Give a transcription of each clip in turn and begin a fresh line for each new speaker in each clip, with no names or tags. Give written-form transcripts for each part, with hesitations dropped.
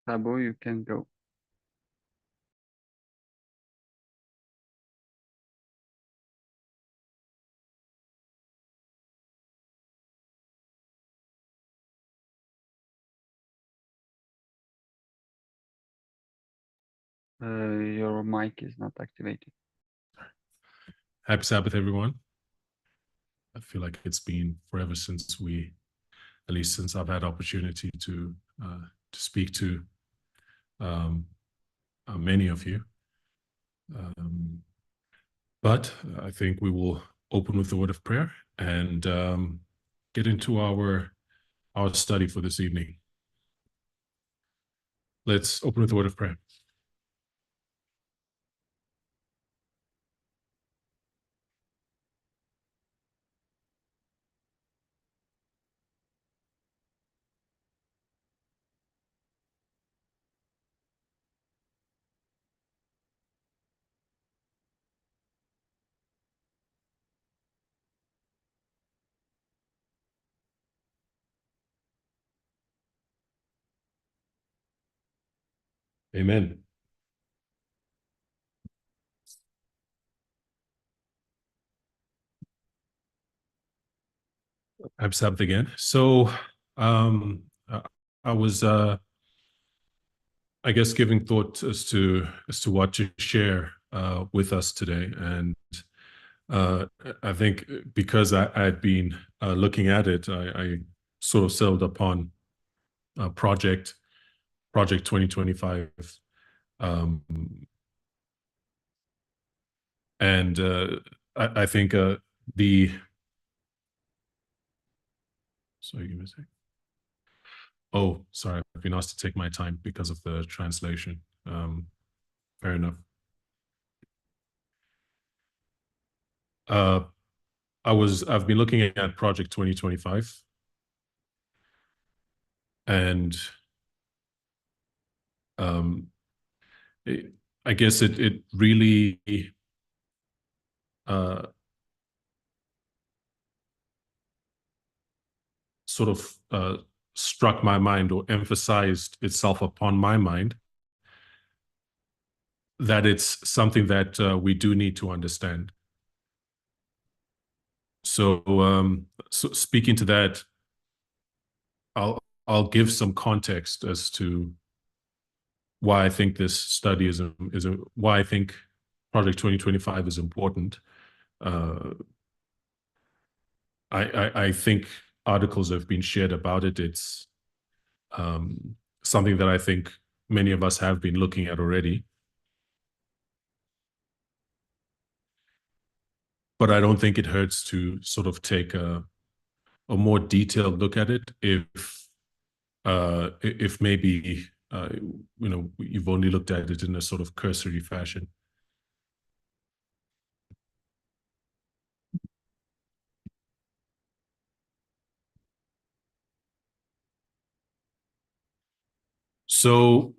Sabo, you can go. Your mic is not activated.
Happy Sabbath, everyone. I feel like it's been forever since at least since I've had opportunity to speak to many of you. But I think we will open with the word of prayer and get into our study for this evening. Let's open with the word of prayer. Amen. Happy Sabbath again. So I was I guess giving thought as to what to share with us today, and I think because I had been looking at it, I sort of settled upon Project 2025, and I think the sorry, give me a sec. Oh, sorry, I've been asked to take my time because of the translation. Fair enough. I've been looking at Project 2025, and I guess it really sort of struck my mind, or emphasized itself upon my mind, that it's something that we do need to understand. So, so speaking to that, I'll give some context as to why I think this study is why I think Project 2025 is important. I think articles have been shared about it. It's something that I think many of us have been looking at already. But I don't think it hurts to sort of take a more detailed look at it if maybe you've only looked at it in a sort of cursory fashion. So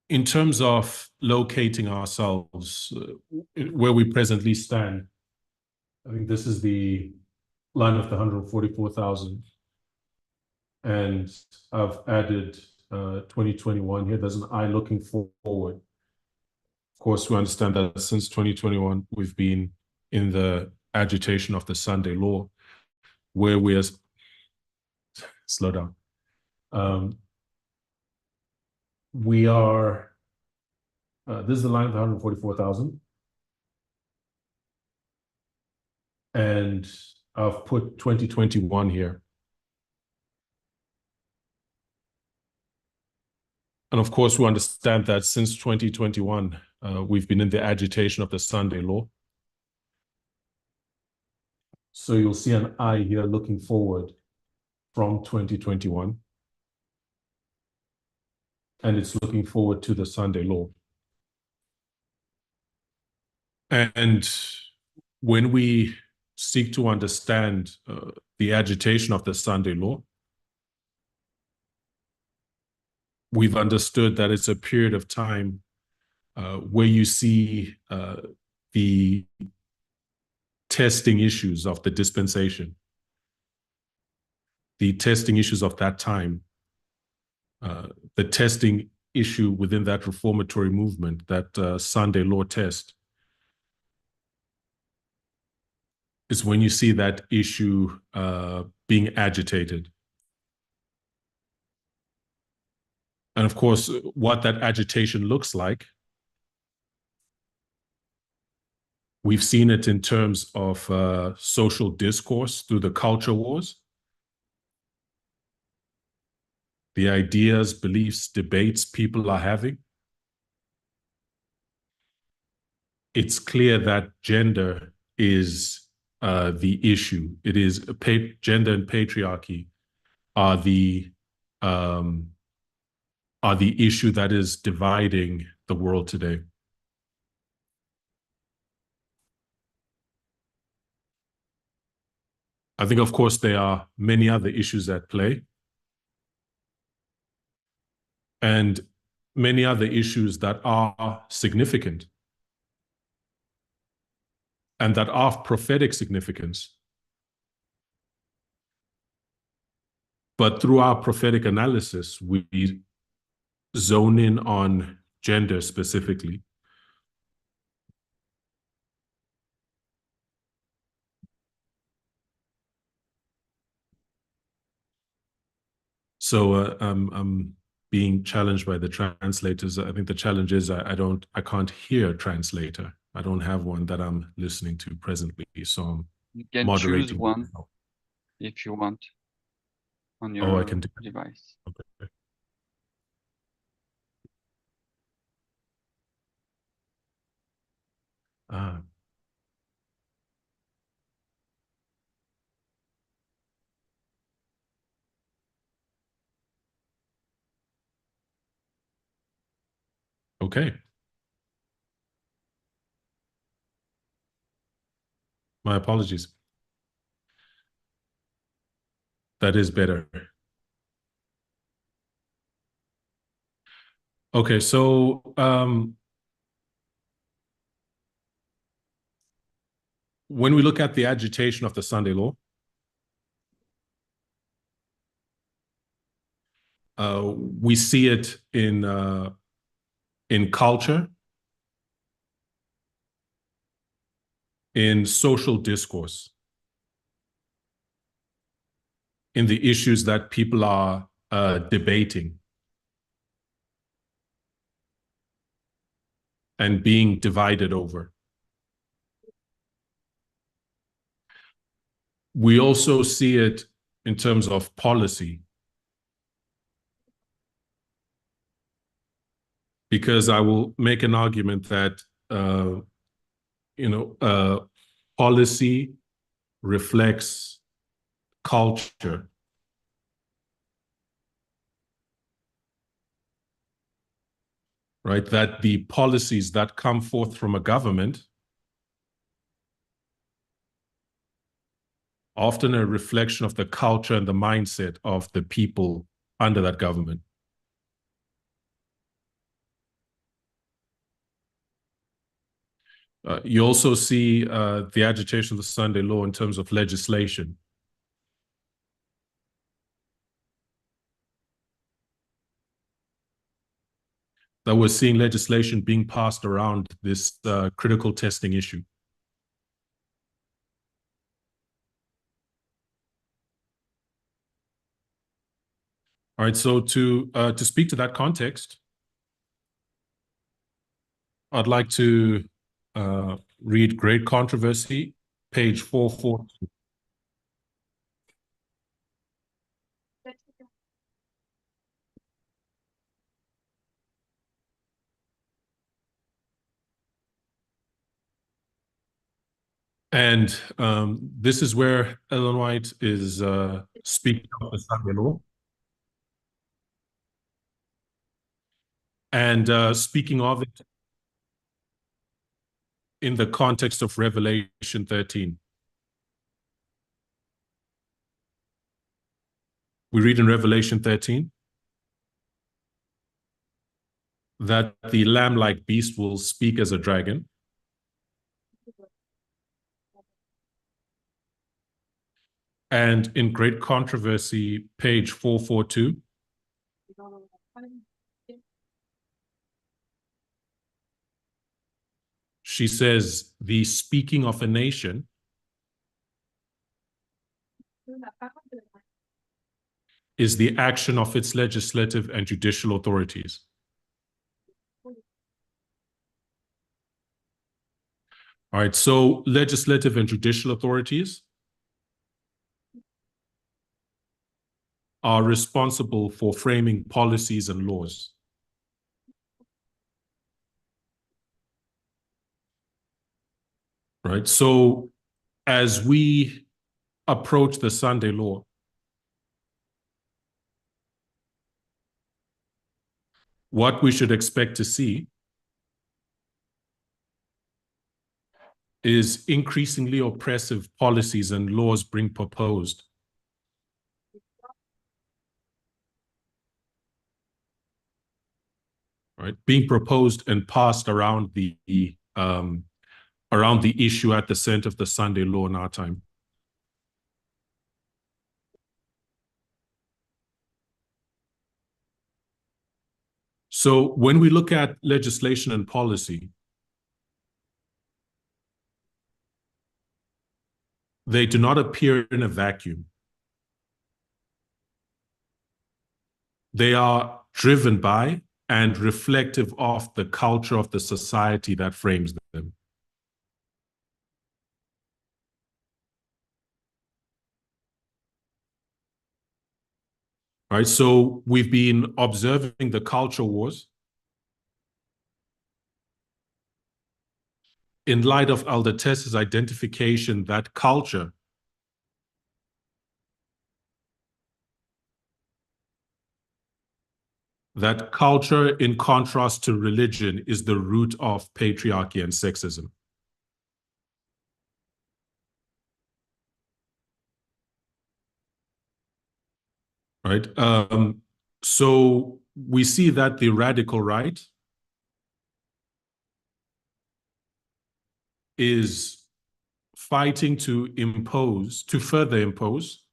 in terms of locating ourselves where we presently stand, I think this is the line of the 144,000. And I've added 2021 here. There's an eye looking forward. Of course, we understand that since 2021, we've been in the agitation of the Sunday law, where we are, slow down. We are, this is the line of 144,000. And I've put 2021 here. And of course, we understand that since 2021, we've been in the agitation of the Sunday law. So you'll see an eye here looking forward from 2021. And it's looking forward to the Sunday law. And when we seek to understand the agitation of the Sunday law, we've understood that it's a period of time where you see the testing issues of the dispensation, the testing issues of that time the testing issue within that reformatory movement, that Sunday law test, is when you see that issue being agitated. And of course, what that agitation looks like, we've seen it in terms of social discourse through the culture wars, the ideas, beliefs, debates people are having. It's clear that gender is the issue. It is gender and patriarchy are the issue that is dividing the world today. I think, of course, there are many other issues at play, and many other issues that are significant and that are of prophetic significance. But through our prophetic analysis, we zone in on gender specifically. So I'm being challenged by the translators. I think the challenge is I can't hear a translator. I don't have one that I'm listening to presently. So
You
I'm
can choose
moderating.
one if you want on
Oh, I
your
can do
device.
okay. Ah, okay. My apologies. That is better. Okay, so when we look at the agitation of the Sunday law, we see it in culture, in social discourse, in the issues that people are debating and being divided over. We also see it in terms of policy, because I will make an argument that policy reflects culture. Right? That the policies that come forth from a government often a reflection of the culture and the mindset of the people under that government. You also see the agitation of the Sunday law in terms of legislation. That we're seeing legislation being passed around this critical testing issue. All right, so to speak to that context, I'd like to read Great Controversy, page 442. And this is where Ellen White is speaking of the Sunday law. And speaking of it in the context of Revelation 13. We read in Revelation 13 that the lamb-like beast will speak as a dragon. And in Great Controversy, page 442, she says the speaking of a nation is the action of its legislative and judicial authorities. All right, so legislative and judicial authorities are responsible for framing policies and laws. Right, so as we approach the Sunday law, what we should expect to see is increasingly oppressive policies and laws being proposed. Right, being proposed and passed around the issue at the center of the Sunday law in our time. So when we look at legislation and policy, they do not appear in a vacuum. They are driven by and reflective of the culture of the society that frames them. Right, so we've been observing the culture wars in light of Elder Tess's identification that culture in contrast to religion is the root of patriarchy and sexism. Right, so we see that the radical right is fighting to further impose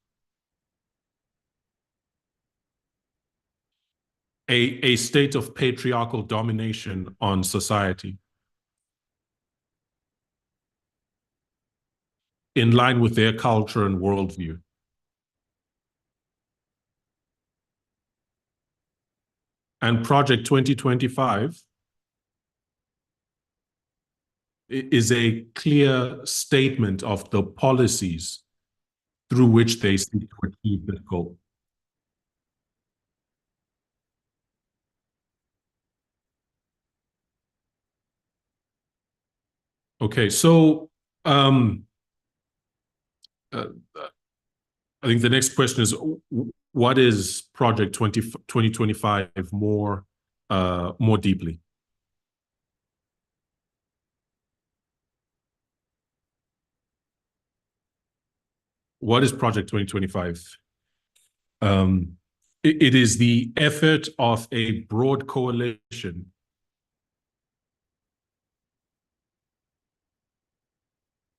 a state of patriarchal domination on society in line with their culture and worldview. And Project 2025 is a clear statement of the policies through which they seek to achieve that goal. Okay, so I think the next question is, what is Project 2025 more deeply? What is Project 2025? It is the effort of a broad coalition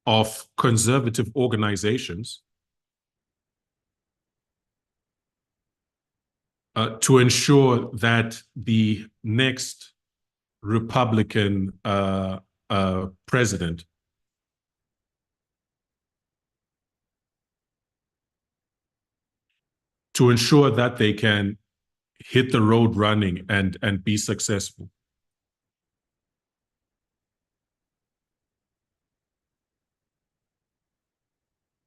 of conservative organizations to ensure that the next Republican president to ensure that they can hit the road running and be successful.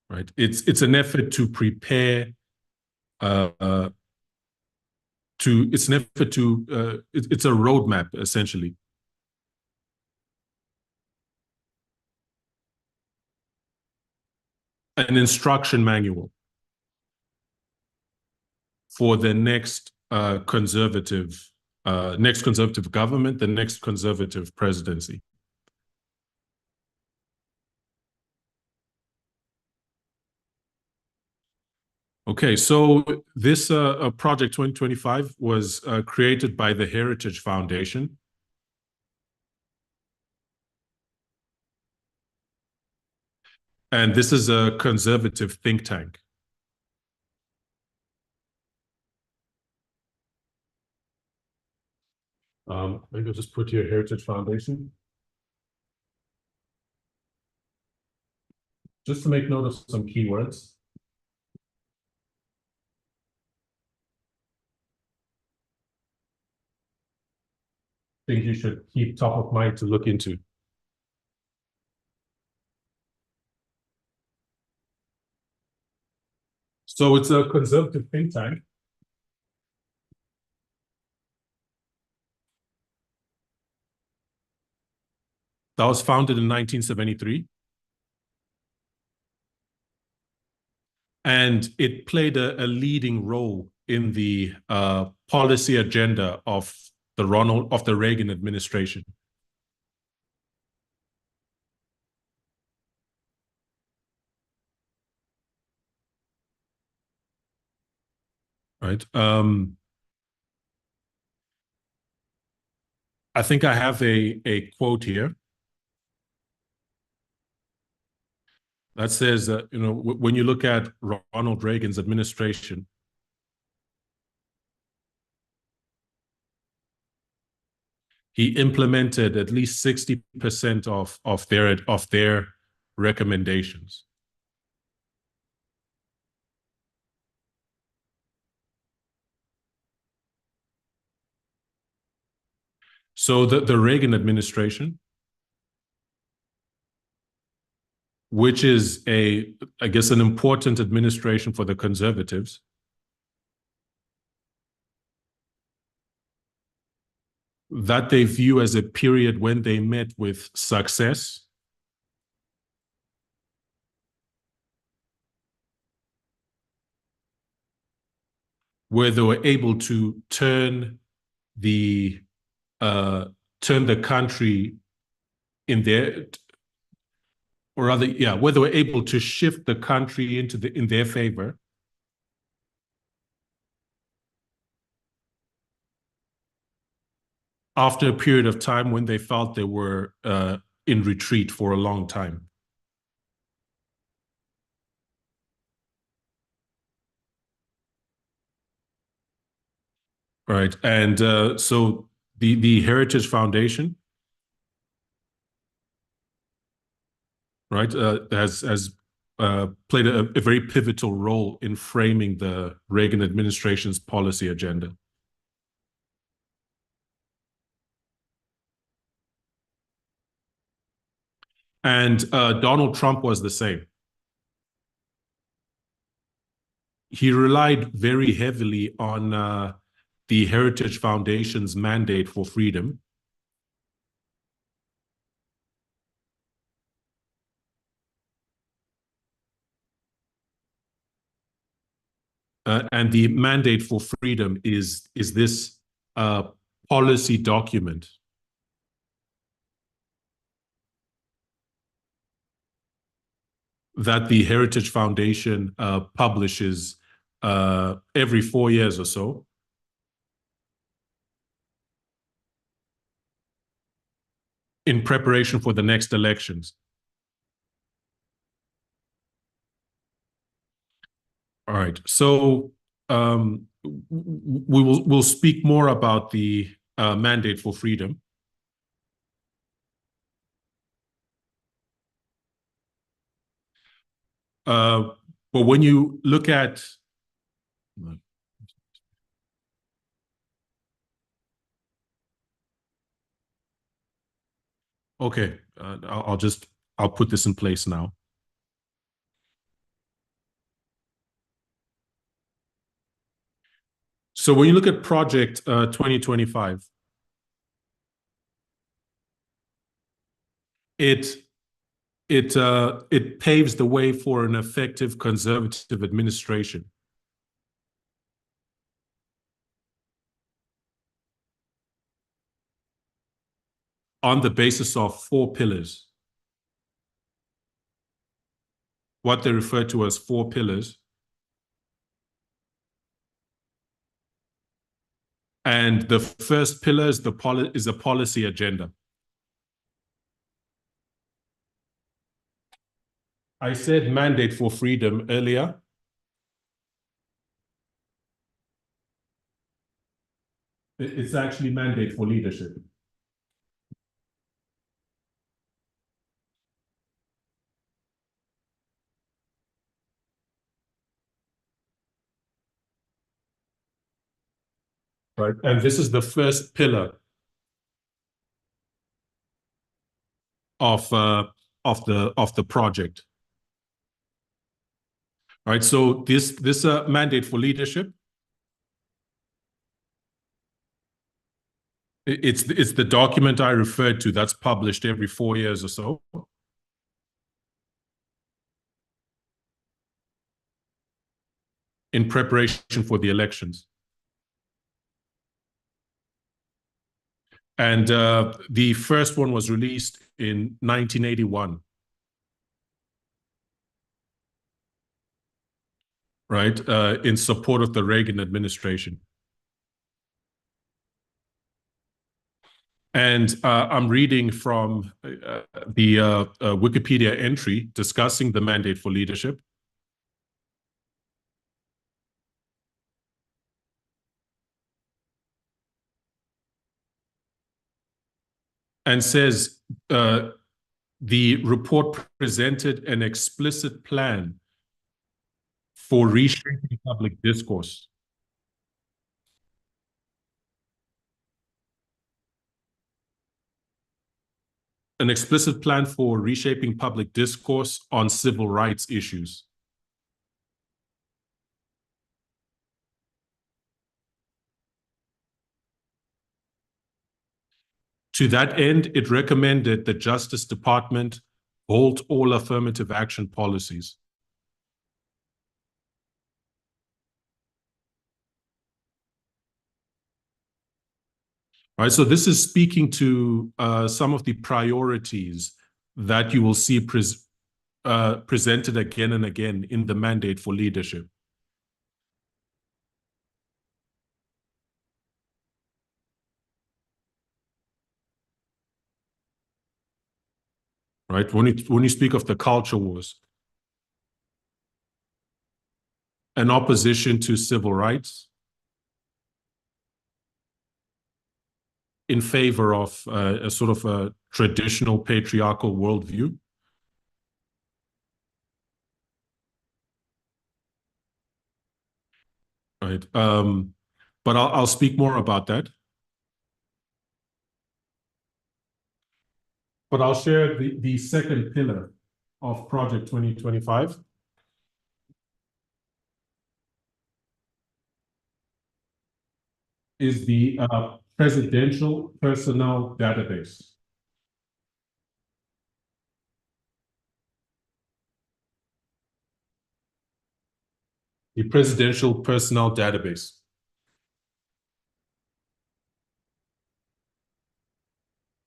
Right, it's an effort to prepare. It's an effort to. It's a roadmap essentially. An instruction manual for the next conservative government, the next conservative presidency. Okay, so this Project 2025 was created by the Heritage Foundation. And this is a conservative think tank. Maybe I'll just put here Heritage Foundation. just to make note of some keywords. Things you should keep top of mind to look into. So it's a conservative think tank. That was founded in 1973. And it played a leading role in the policy agenda of the Reagan administration. Right. I think I have a quote here that says, when you look at Ronald Reagan's administration, he implemented at least 60% of their recommendations. So the Reagan administration, which is I guess, an important administration for the conservatives, that they view as a period when they met with success, where they were able to turn the country in their, or rather, yeah, where they were able to shift the country in their favor. After a period of time when they felt they were in retreat for a long time. Right. And so the Heritage Foundation, right, has played a very pivotal role in framing the Reagan administration's policy agenda. And Donald Trump was the same. He relied very heavily on the Heritage Foundation's mandate for freedom. And the mandate for freedom is this policy document that the Heritage Foundation publishes every 4 years or so. In preparation for the next elections. All right. So we'll speak more about the mandate for freedom. But when you look at okay, I'll put this in place now. So when you look at Project 2025, it paves the way for an effective conservative administration on the basis of 4 pillars. What they refer to as 4 pillars. And the first pillar is a policy agenda. I said mandate for freedom earlier. It's actually mandate for leadership. right? And this is the first pillar of the project, right? So this mandate for leadership, it's the document I referred to that's published every 4 years or so. In preparation for the elections. And the first one was released in 1981. Right, in support of the Reagan administration. And I'm reading from the Wikipedia entry discussing the mandate for leadership. And says the report presented an explicit plan for reshaping public discourse. An explicit plan for reshaping public discourse on civil rights issues. To that end, it recommended the Justice Department halt all affirmative action policies. All right, so this is speaking to some of the priorities that you will see presented again and again in the mandate for leadership. Right, when you speak of the culture wars, an opposition to civil rights in favor of a sort of a traditional patriarchal worldview. Right, but I'll speak more about that. But I'll share the second pillar of Project 2025. Is the presidential personnel database. The presidential personnel database.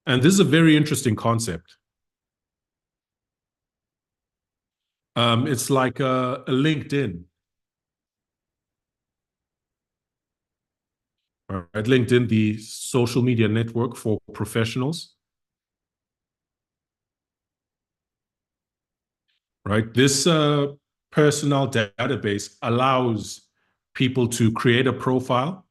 And this is a very interesting concept. It's like a LinkedIn. All right, LinkedIn, the social media network for professionals. Right, this personnel database allows people to create a profile,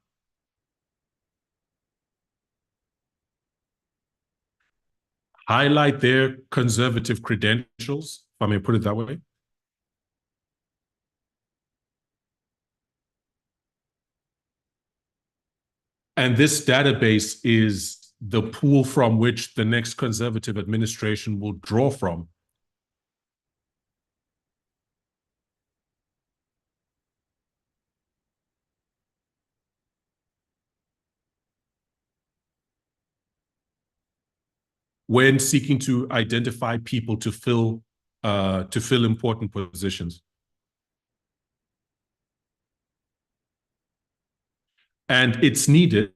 highlight their conservative credentials, if I may put it that way. And this database is the pool from which the next conservative administration will draw from. When seeking to identify people to fill important positions. And it's needed.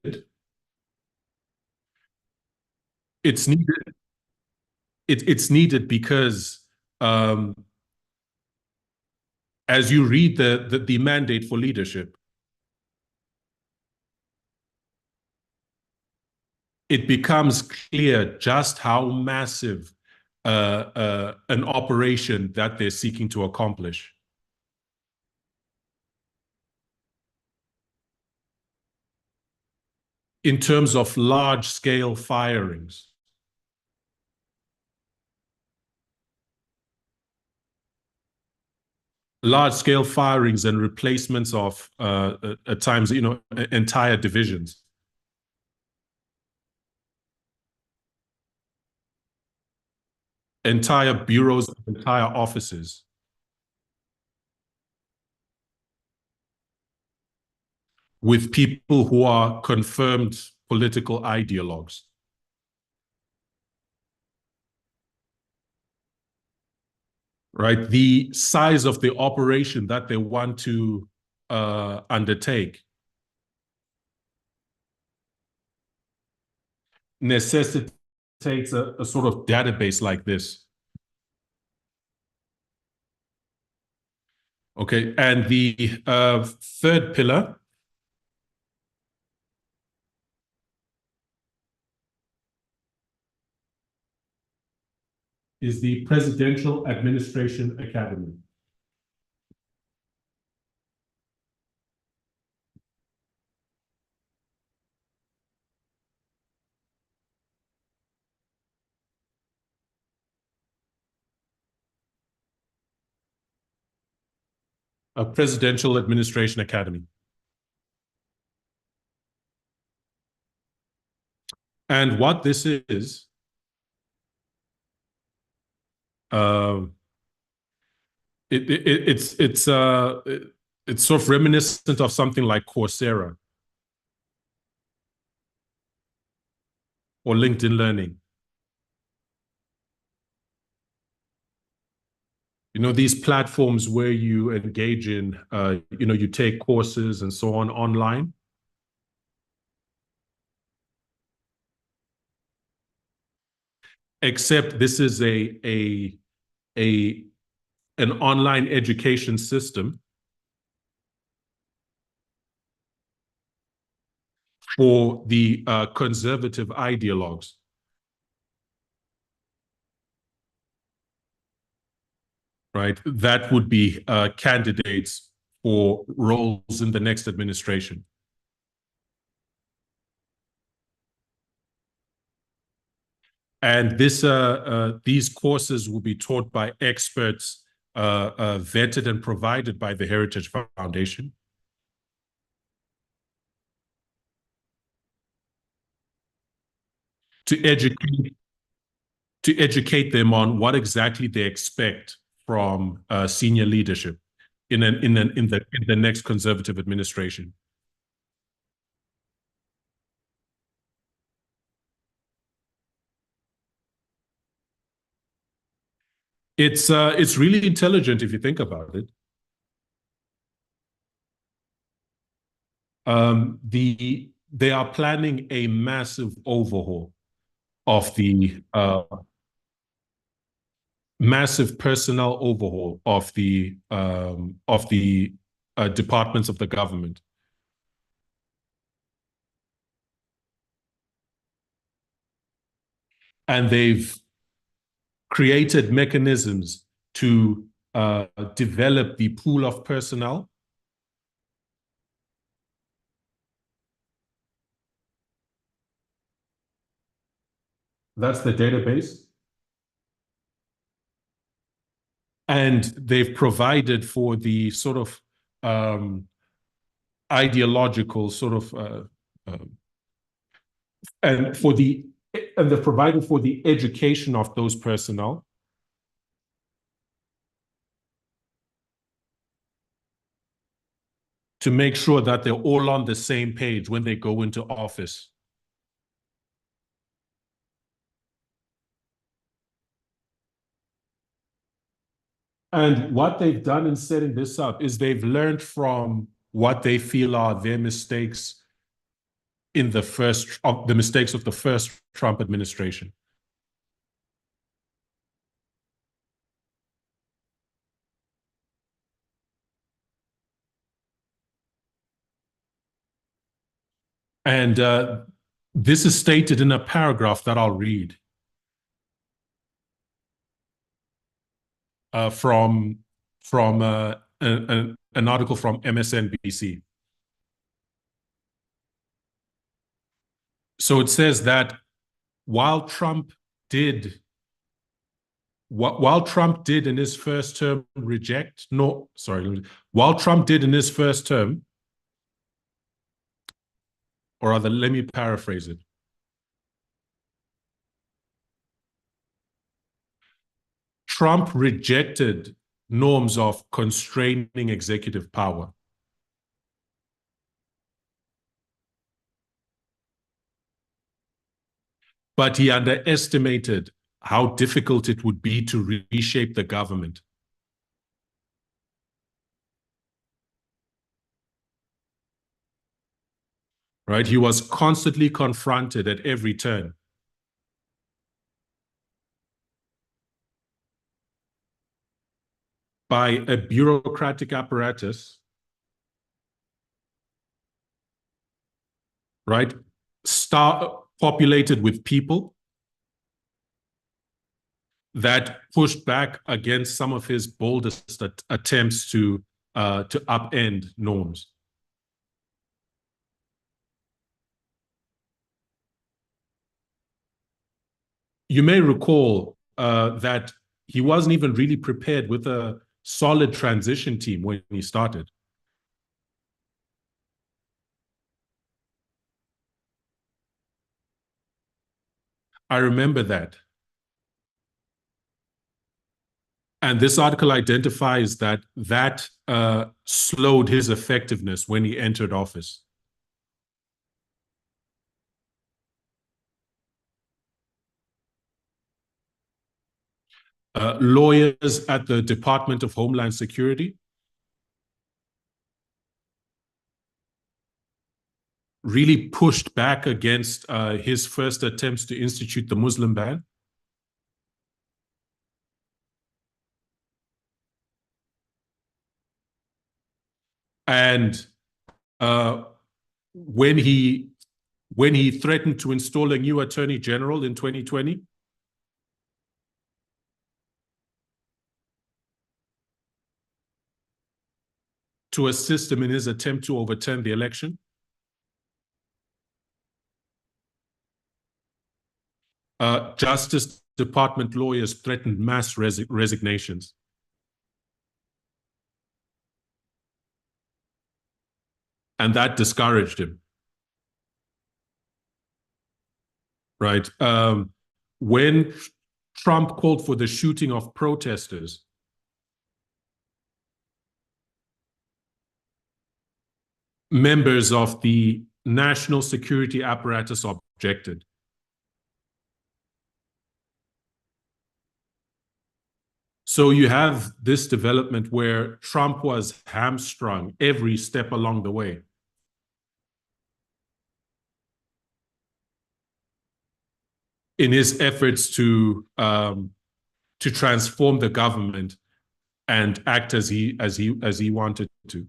It's needed. It's needed because as you read the mandate for leadership, it becomes clear just how massive an operation that they're seeking to accomplish. In terms of large-scale firings. large-scale firings and replacements of, at times, entire divisions. Entire bureaus, entire offices, with people who are confirmed political ideologues. Right? The size of the operation that they want to undertake necessitates a sort of database like this. Okay, and the third pillar is the Presidential Administration Academy. A Presidential Administration Academy. And what this is, it's sort of reminiscent of something like Coursera or LinkedIn Learning. These platforms where you engage in, you take courses and so on online. Except this is an online education system for the conservative ideologues. Right? That would be candidates for roles in the next administration. And these courses will be taught by experts vetted and provided by the Heritage Foundation. To educate them on what exactly they expect from senior leadership in the next conservative administration. It's really intelligent if you think about it. They are planning a massive overhaul of the massive personnel overhaul of the departments of the government. And they've created mechanisms to develop the pool of personnel that's the database. And they've provided for the sort of ideological sort of and they've provided for the education of those personnel to make sure that they're all on the same page when they go into office. And what they've done in setting this up is they've learned from what they feel are their mistakes in the mistakes of the first Trump administration. And this is stated in a paragraph that I'll read from an article from MSNBC. So it says that while Trump did while Trump did in his first term while Trump did in his first term, or rather, let me paraphrase it. Trump rejected norms of constraining executive power. But he underestimated how difficult it would be to reshape the government. Right? He was constantly confronted at every turn by a bureaucratic apparatus, right? Populated with people that pushed back against some of his boldest attempts to upend norms. You may recall that he wasn't even really prepared with a solid transition team when he started. I remember that. And this article identifies that slowed his effectiveness when he entered office. Lawyers at the Department of Homeland Security really pushed back against his first attempts to institute the Muslim ban. And when he threatened to install a new attorney general in 2020, to assist him in his attempt to overturn the election, Justice Department lawyers threatened mass resignations. And that discouraged him. Right? When Trump called for the shooting of protesters, members of the national security apparatus objected. So you have this development where Trump was hamstrung every step along the way. In his efforts to transform the government and act as he wanted to.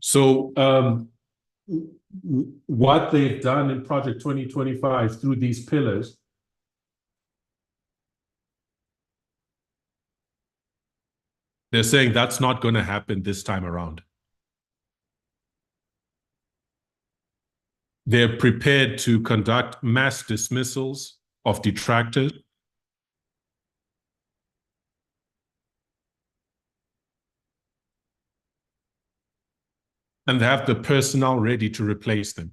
So what they've done in Project 2025 through these pillars they're saying that's not going to happen this time around. They're prepared to conduct mass dismissals of detractors. And they have the personnel ready to replace them.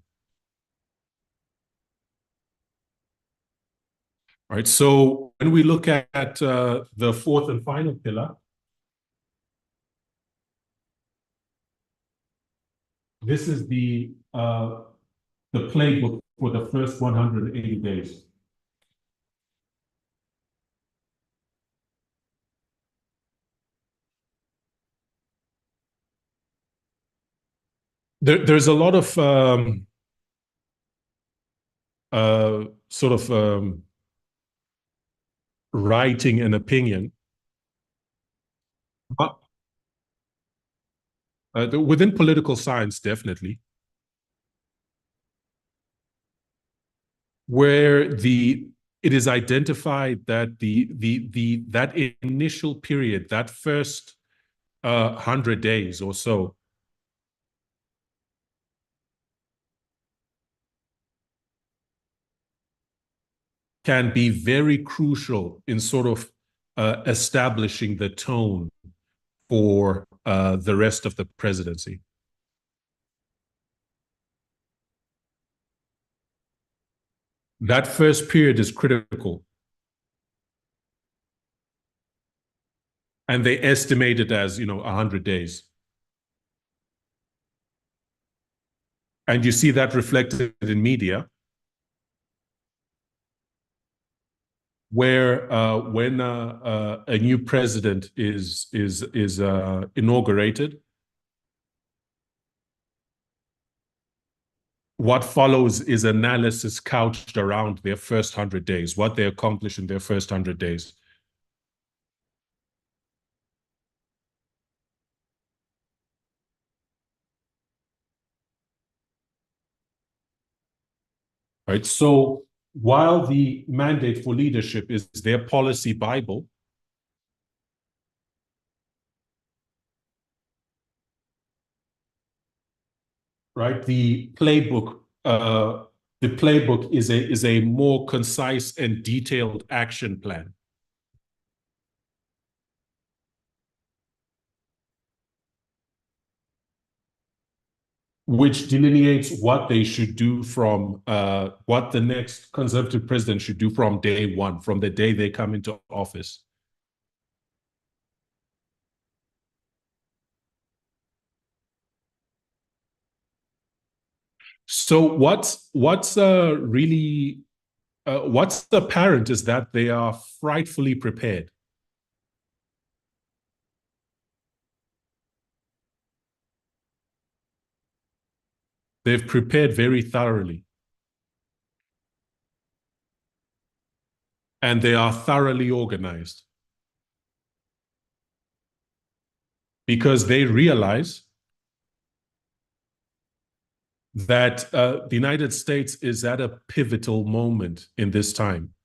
All right, so when we look at the fourth and final pillar, this is the playbook for the first 180 days. There's a lot of sort of writing and opinion within political science, definitely, where it is identified that that initial period, that first 100 days or so, can be very crucial in sort of establishing the tone for the rest of the presidency. That first period is critical. And they estimate it as, 100 days. And you see that reflected in media, where when a new president is inaugurated, what follows is analysis couched around their first 100 days, what they accomplished in their first 100 days. Right. So while the mandate for leadership is their policy Bible, right, the playbook is a more concise and detailed action plan. Which delineates what they should do from what the next conservative president should do from day one, from the day they come into office. So what's really what's apparent is that they are frightfully prepared. They've prepared very thoroughly. And they are thoroughly organized. Because they realize that the United States is at a pivotal moment in this time.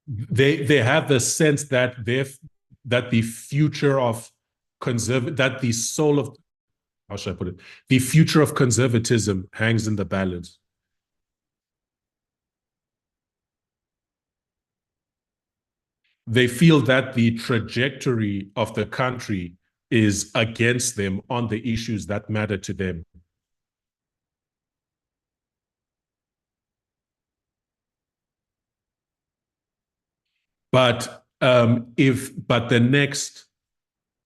They have the sense that the future of that the soul of, how should I put it, the future of conservatism hangs in the balance. They feel that the trajectory of the country is against them on the issues that matter to them. But the next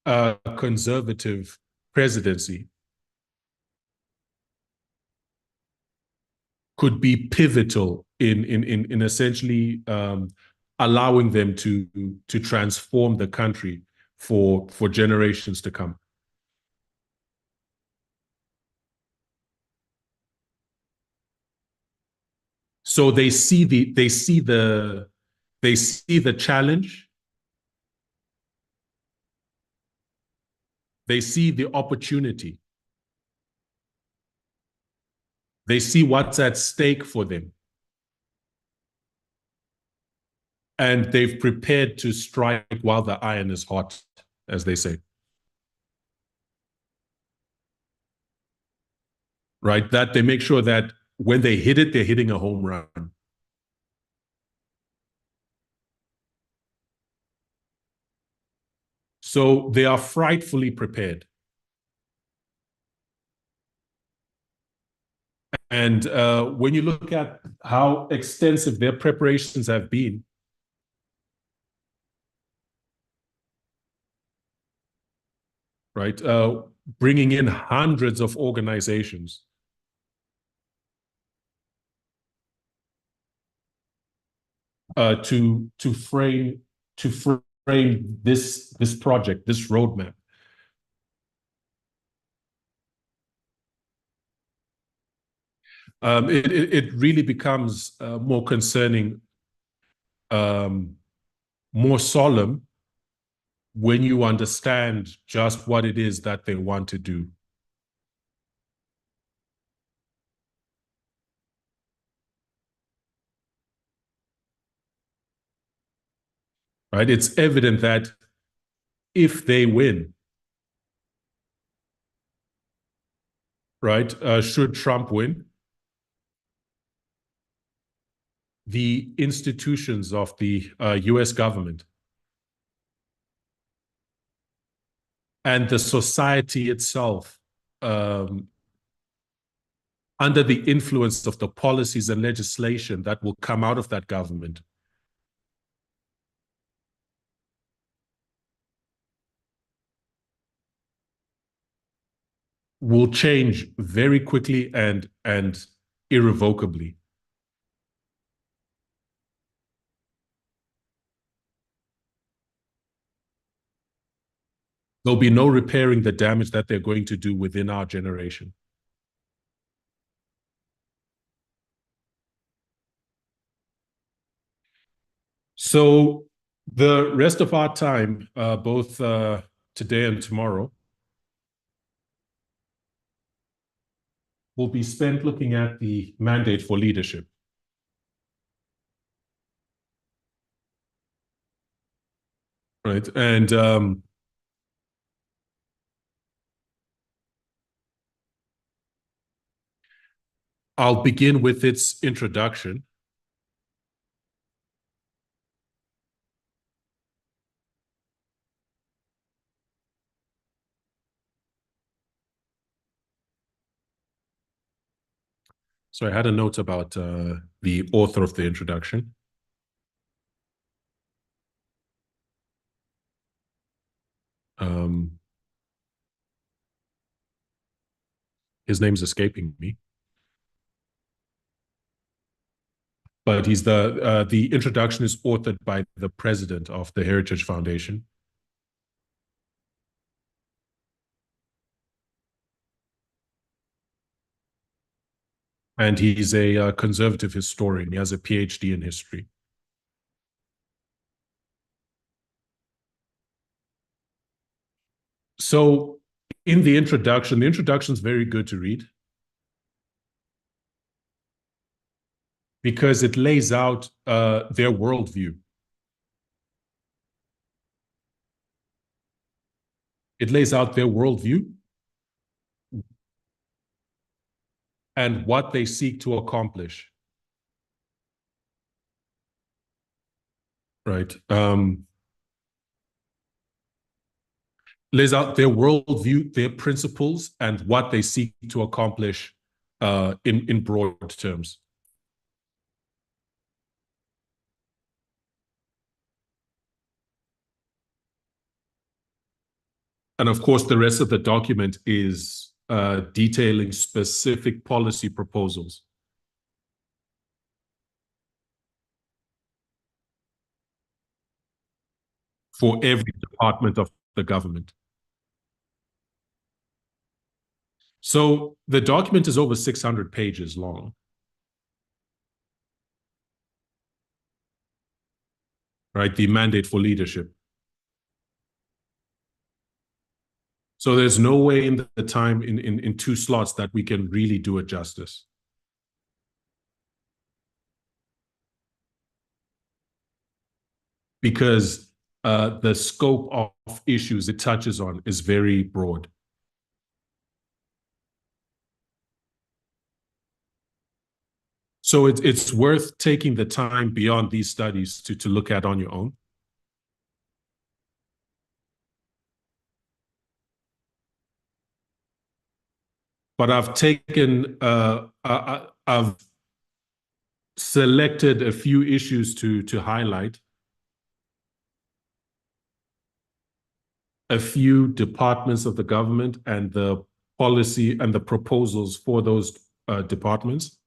conservative presidency could be pivotal in essentially allowing them to transform the country for generations to come. So they see the challenge. They see the opportunity. They see what's at stake for them. And they've prepared to strike while the iron is hot, as they say. Right? That they make sure that when they hit it, they're hitting a home run. So they are frightfully prepared. And when you look at how extensive their preparations have been, right, bringing in hundreds of organizations, to frame this project, this roadmap. It really becomes more concerning, more solemn when you understand just what it is that they want to do. Right? It's evident that if they win, right? Should Trump win, the institutions of the US government and the society itself, under the influence of the policies and legislation that will come out of that government, will change very quickly and irrevocably. There'll be no repairing the damage that they're going to do within our generation. So the rest of our time, both today and tomorrow, will be spent looking at the mandate for leadership. Right. And I'll begin with its introduction. So I had a note about the author of the introduction. His name's escaping me, but he's the introduction is authored by the president of the Heritage Foundation. And he's a conservative historian. He has a PhD in history. So in the introduction is very good to read because it lays out their worldview. It lays out their worldview and what they seek to accomplish. Right. Lays out their worldview, their principles, and what they seek to accomplish in broad terms. And of course, the rest of the document is detailing specific policy proposals. For every department of the government. So the document is over 600 pages long. Right, the mandate for leadership. So there's no way in the time in two slots that we can really do it justice. Because the scope of issues it touches on is very broad. So it's worth taking the time beyond these studies to look at on your own. But I've taken, I've selected a few issues to highlight. A few departments of the government and the policy and the proposals for those departments.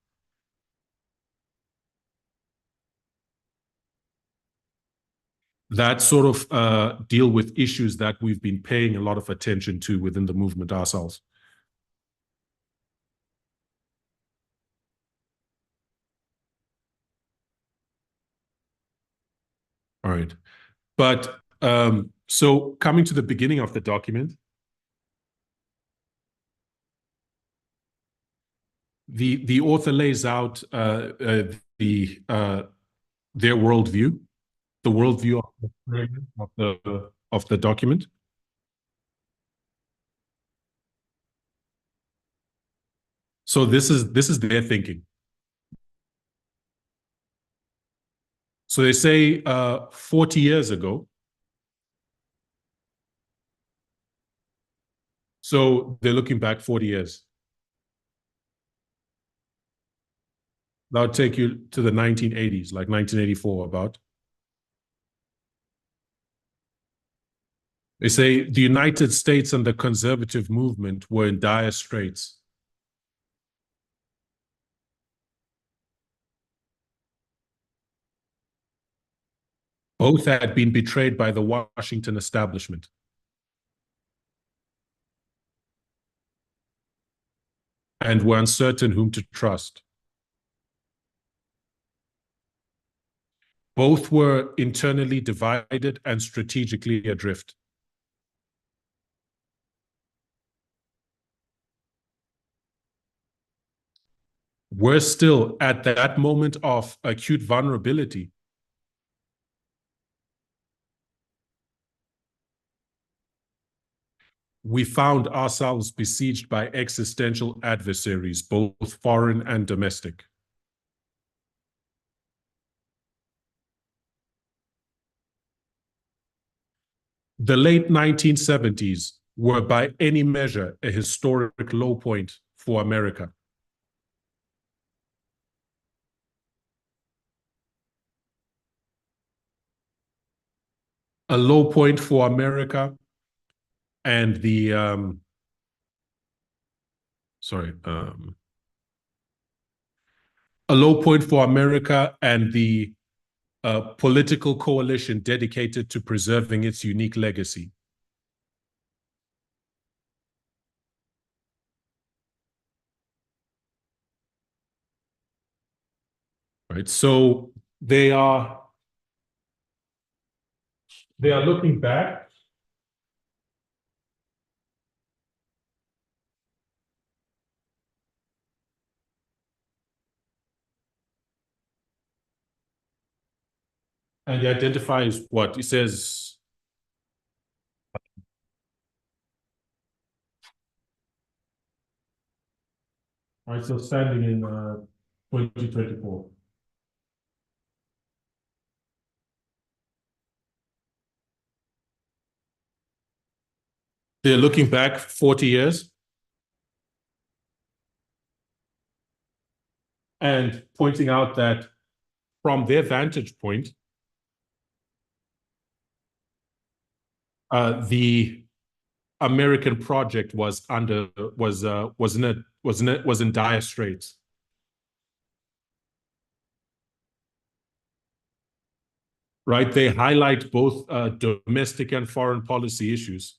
That sort of deal with issues that we've been paying a lot of attention to within the movement ourselves. All right. But so coming to the beginning of the document, the author lays out their worldview, the worldview of the document. So this is their thinking. So they say 40 years ago. So they're looking back 40 years. That would take you to the 1980s, like 1984 about. They say the United States and the conservative movement were in dire straits. Both had been betrayed by the Washington establishment. And were uncertain whom to trust. Both were internally divided and strategically adrift. Worse still, at that moment of acute vulnerability, we found ourselves besieged by existential adversaries, both foreign and domestic. The late 1970s were by any measure a historic low point for America. A low point for America and the a low point for America and the political coalition dedicated to preserving its unique legacy. Right, so they are looking back. And he identifies what? He says, all right, so standing in 2024. They're looking back 40 years and pointing out that from their vantage point, the American project was in dire straits. Right, they highlight both domestic and foreign policy issues.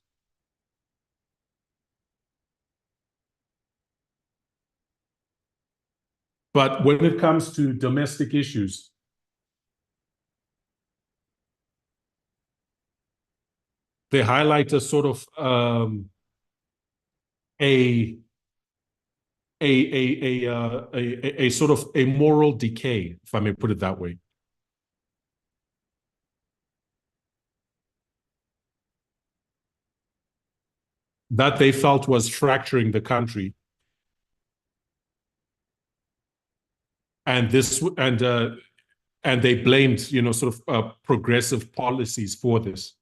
But when it comes to domestic issues, they highlight a sort of a sort of a moral decay, if I may put it that way. That they felt was fracturing the country. And they blamed, sort of progressive policies for this.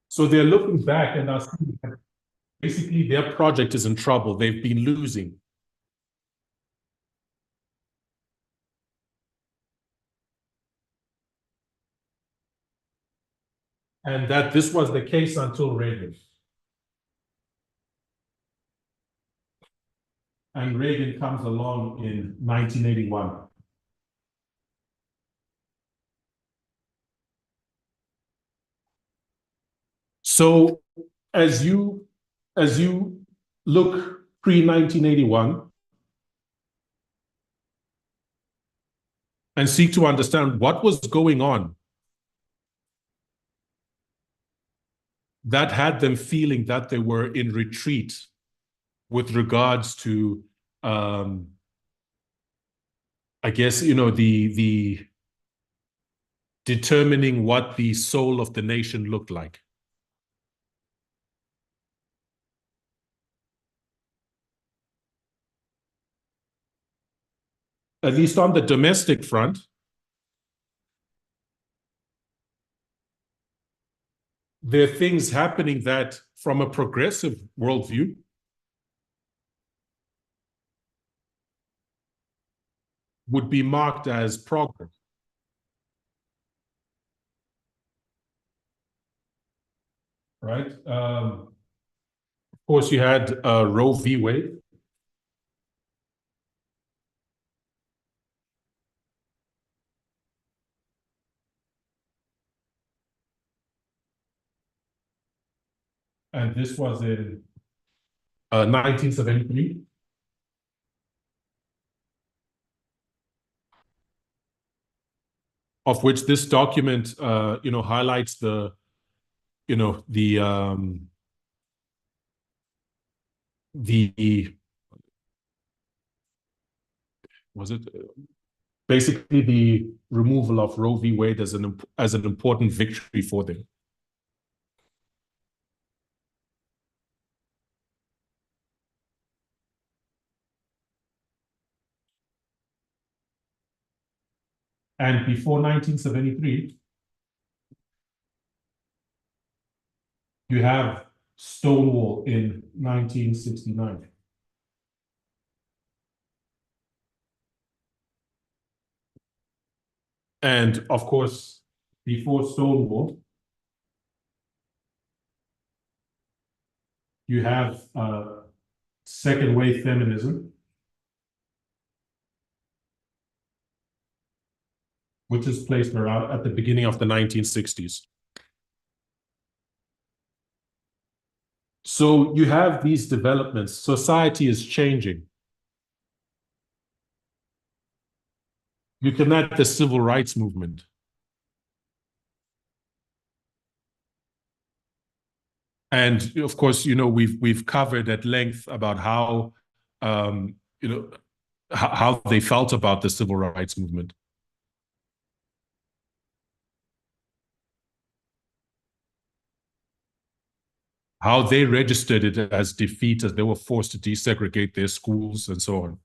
So they're looking back and are seeing that basically their project is in trouble. They've been losing. And that this was the case until Reagan. And Reagan comes along in 1981. So as you look pre-1981 and seek to understand what was going on that had them feeling that they were in retreat with regards to, I guess, the determining what the soul of the nation looked like. at least on the domestic front, there are things happening that, from a progressive worldview, would be marked as progress, right? Of course, you had Roe v. Wade. And this was in 1973. Of which this document, highlights the, the was it basically the removal of Roe v. Wade as an important victory for them. And before 1973, you have Stonewall in 1969. And of course, before Stonewall, you have second wave feminism, which is placed around at the beginning of the 1960s. So you have these developments. Society is changing. You can add the civil rights movement. And of course, we've covered at length about how how they felt about the civil rights movement. How they registered it as defeat as they were forced to desegregate their schools and so on.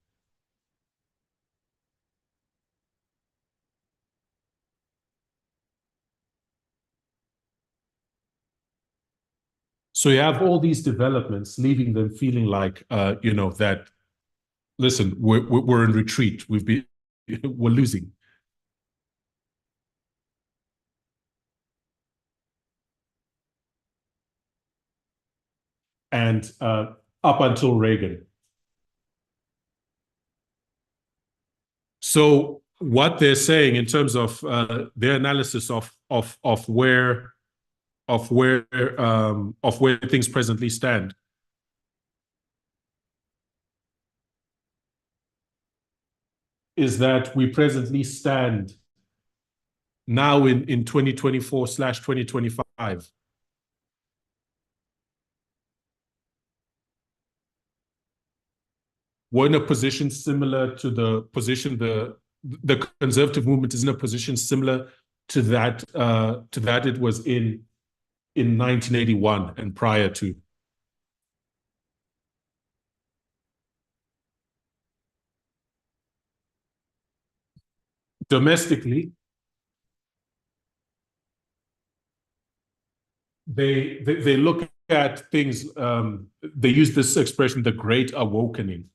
So you have all these developments, leaving them feeling like, that, listen, we're in retreat. We're losing. And up until Reagan. So what they're saying in terms of their analysis of where things presently stand is that we presently stand now in 2024/2025 we're in a position similar to the position the conservative movement is in a position similar to that it was in 1981 and prior to. Domestically, they look at things, they use this expression, the great awakening.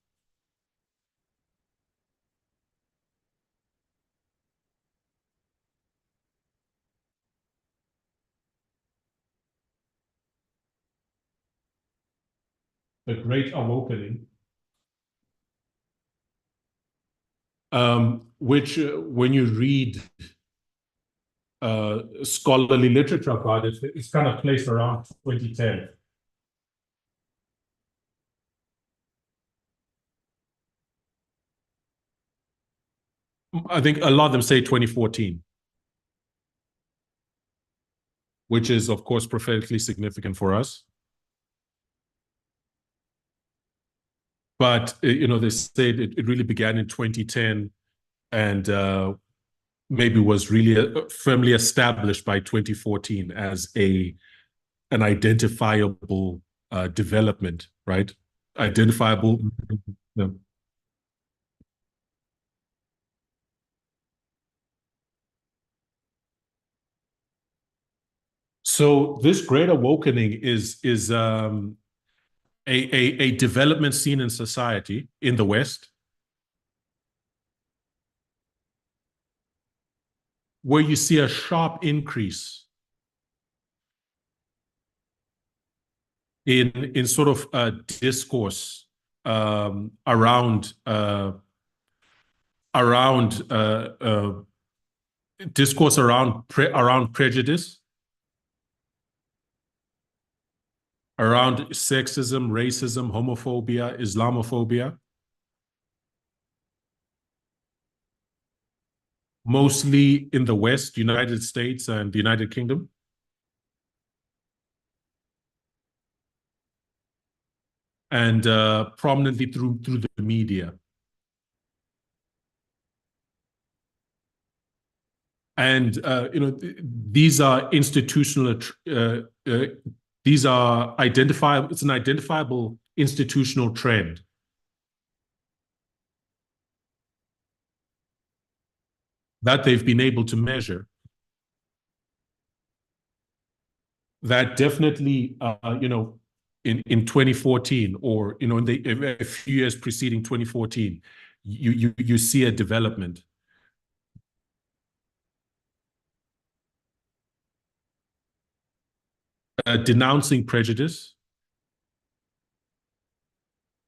The great awakening, which when you read scholarly literature about it, it's kind of placed around 2010. I think a lot of them say 2014, which is, of course, prophetically significant for us. But, they said it really began in 2010 and maybe was really firmly established by 2014 as an identifiable development, right? Identifiable. Yeah. So this great awakening is a development seen in society in the West where you see a sharp increase in sort of discourse around around discourse around prejudice, around sexism, racism, homophobia, Islamophobia, mostly in the West, United States and the United Kingdom. And prominently through the media. And these are institutional. These are identifiable. It's an identifiable institutional trend that they've been able to measure. That definitely, in 2014, or in a few years preceding 2014, you see a development. Denouncing prejudice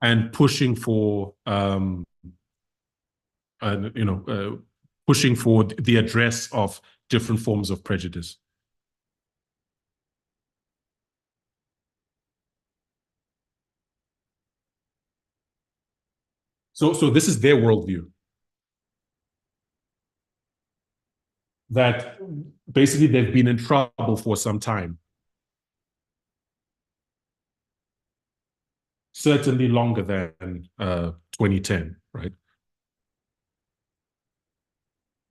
and pushing for pushing for the address of different forms of prejudice. So this is their worldview. That basically they've been in trouble for some time. Certainly longer than 2010, right?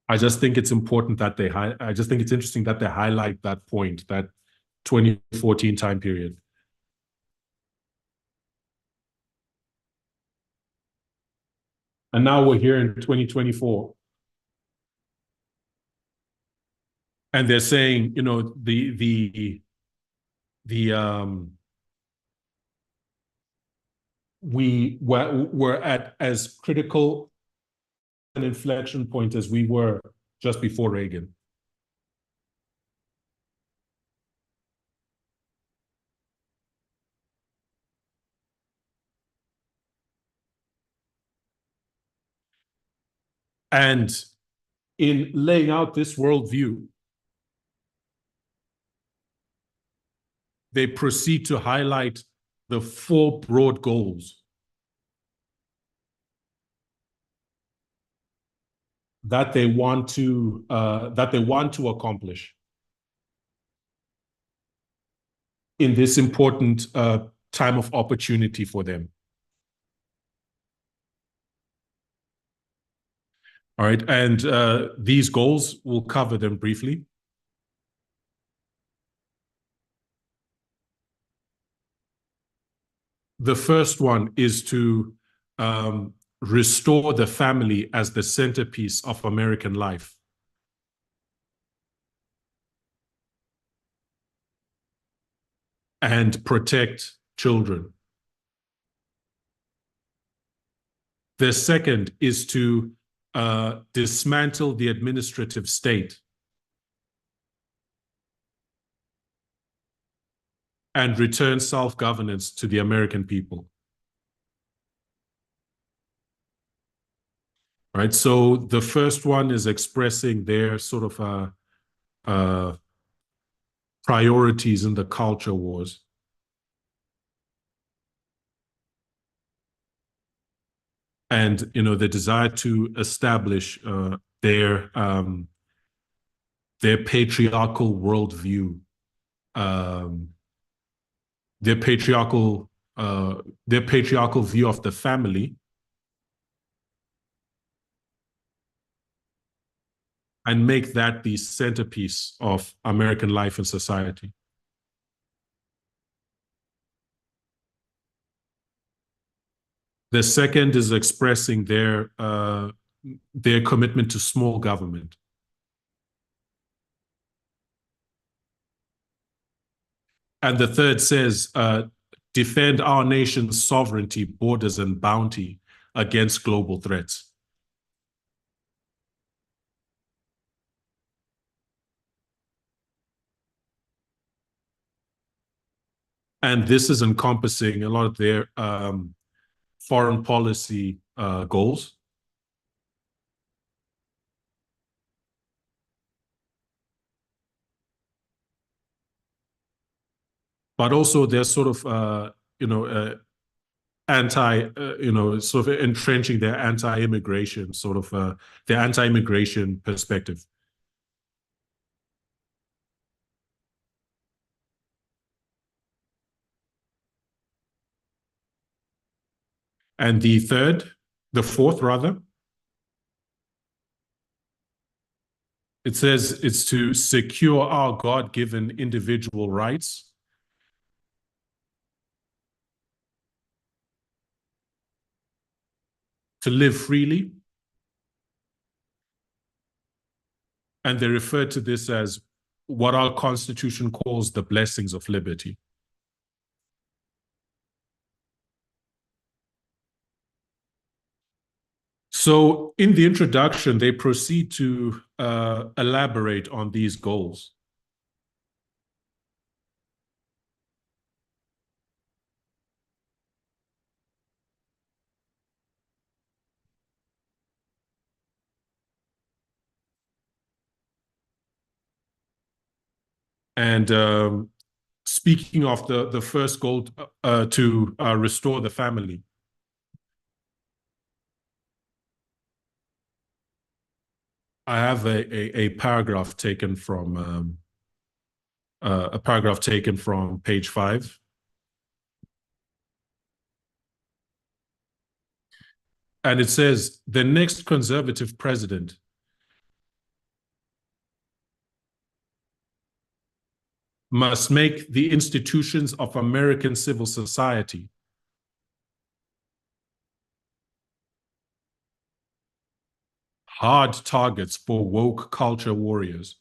I just think it's important that I just think it's interesting that they highlight that point, that 2014 time period. And now we're here in 2024. And they're saying, we're at as critical an inflection point as we were just before Reagan. And in laying out this worldview, they proceed to highlight the four broad goals that they want to accomplish in this important time of opportunity for them. All right, and these goals, we'll cover them briefly. The first one is to restore the family as the centerpiece of American life. And protect children. The second is to dismantle the administrative state and return self-governance to the American people. Right, so the first one is expressing their sort of priorities in the culture wars. And the desire to establish their patriarchal worldview, their patriarchal view of the family, and make that the centerpiece of American life and society. The second is expressing their commitment to small government. And the third says, defend our nation's sovereignty, borders, and bounty against global threats. And this is encompassing a lot of their foreign policy goals. But also they're sort of, sort of entrenching their anti-immigration, their anti-immigration perspective. And the fourth rather, it says it's to secure our God-given individual rights, to live freely. And they refer to this as what our Constitution calls the blessings of liberty. So in the introduction, they proceed to elaborate on these goals. And speaking of the first goal, to restore the family, I have a paragraph taken from page 5. And it says, the next conservative president must make the institutions of American civil society hard targets for woke culture warriors.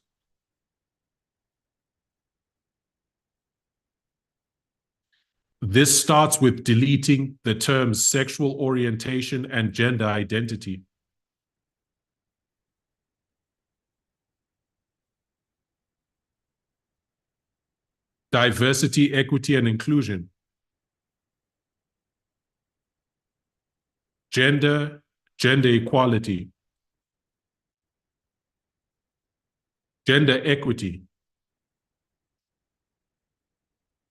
This starts with deleting the terms sexual orientation and gender identity. Diversity, equity, and inclusion. Gender equality. Gender equity.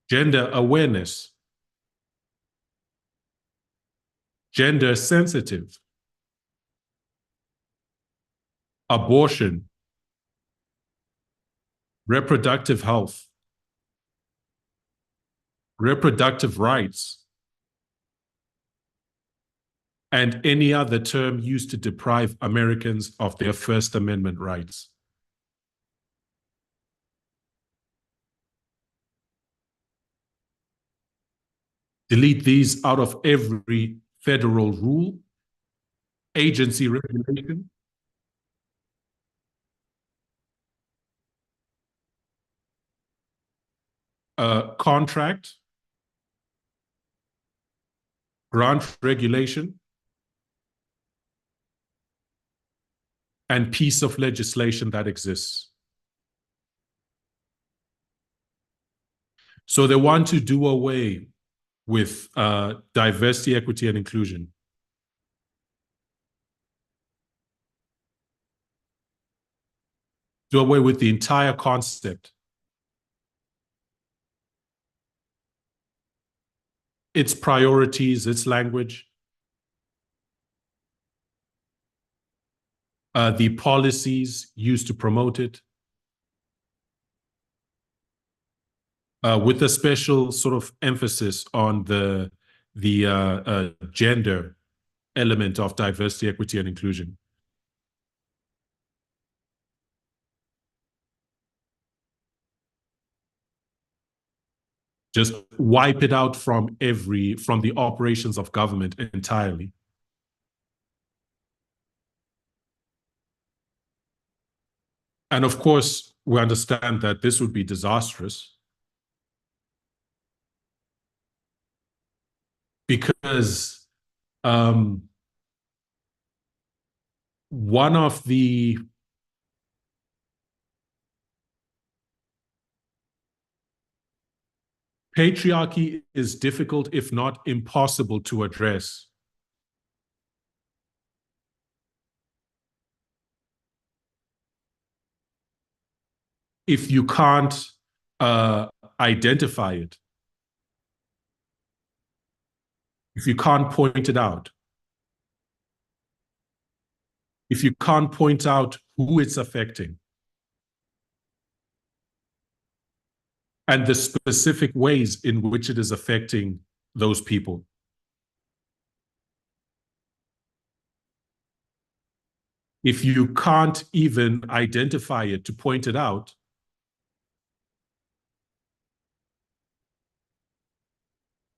Gender awareness. Gender sensitive. Abortion. Reproductive health. Reproductive rights. And any other term used to deprive Americans of their First Amendment rights. Delete these out of every federal rule, agency regulation, contract, grant regulation, and piece of legislation that exists. So they want to do away with diversity, equity, and inclusion. Do away with the entire concept. Its priorities, its language, the policies used to promote it, with a special sort of emphasis on the gender element of diversity, equity, and inclusion. Just wipe it out from the operations of government entirely. And of course, we understand that this would be disastrous. because one of the patriarchy is difficult, if not impossible, to address. If you can't identify it, if you can't point it out, if you can't point out who it's affecting, and the specific ways in which it is affecting those people. If you can't even identify it to point it out,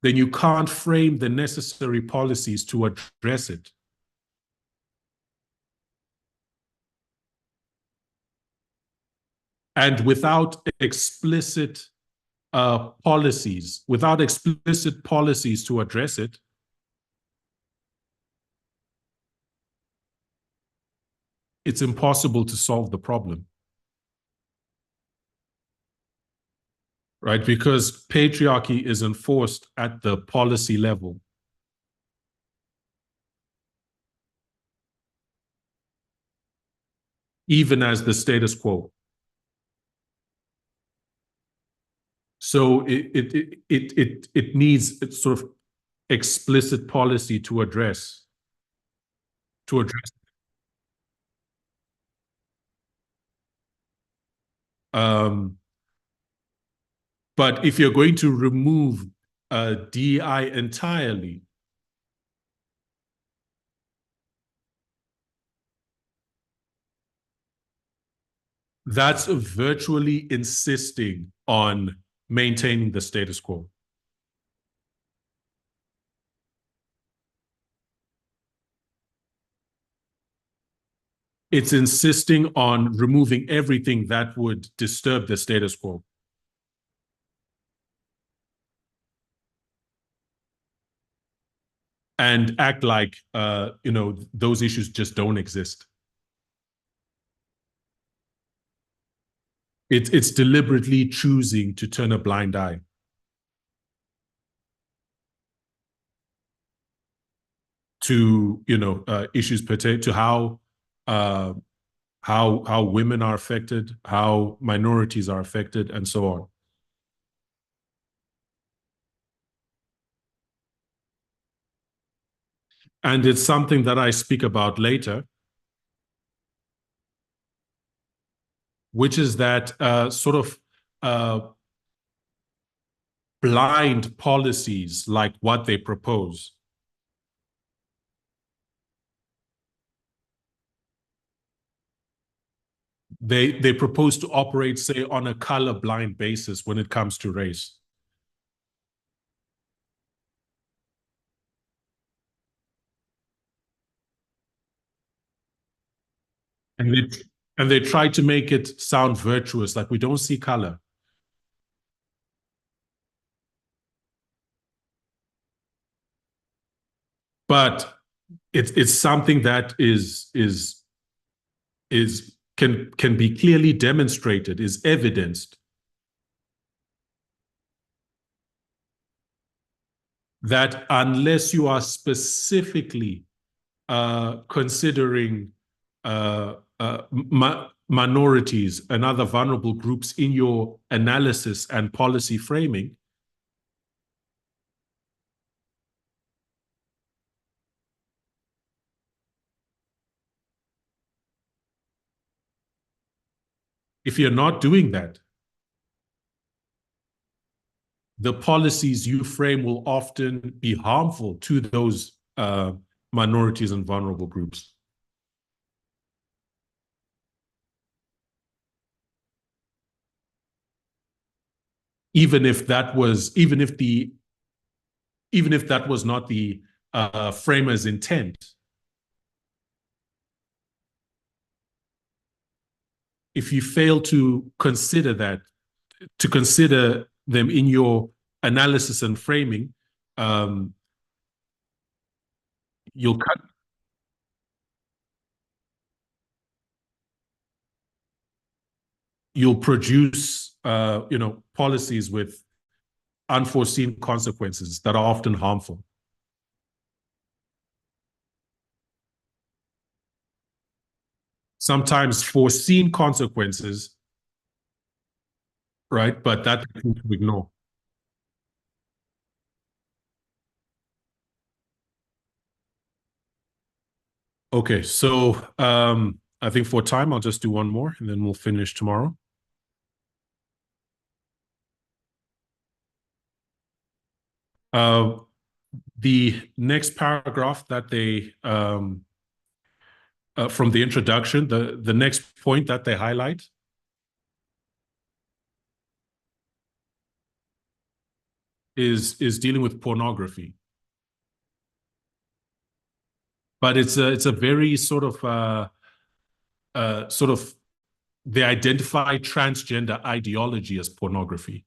then you can't frame the necessary policies to address it. And without explicit policies to address it, it's impossible to solve the problem. Right? Because patriarchy is enforced at the policy level. Even as the status quo. So it needs sort of explicit policy to address. But if you're going to remove DI entirely, that's virtually insisting on maintaining the status quo. It's insisting on removing everything that would disturb the status quo. And act like, those issues just don't exist. It's deliberately choosing to turn a blind eye. To issues pertaining to how women are affected, how minorities are affected, and so on. And it's something that I speak about later, which is that sort of blind policies like what they propose they propose to operate, say, on a color-blind basis when it comes to race. And they try to make it sound virtuous, like we don't see color. But it's something that can be clearly demonstrated, is evidenced, that unless you are specifically considering minorities and other vulnerable groups in your analysis and policy framing, if you're not doing that, the policies you frame will often be harmful to those minorities and vulnerable groups. Even if that was not the framer's intent. If you fail to consider that, to consider them in your analysis and framing, you'll cut, you'll produce, policies with unforeseen consequences that are often harmful. Sometimes foreseen consequences, right? But that we can ignore. Okay, so I think for time, I'll just do one more and then we'll finish tomorrow. Uh, the next paragraph that they, from the introduction, the next point that they highlight is dealing with pornography. But it's a very sort of they identify transgender ideology as pornography.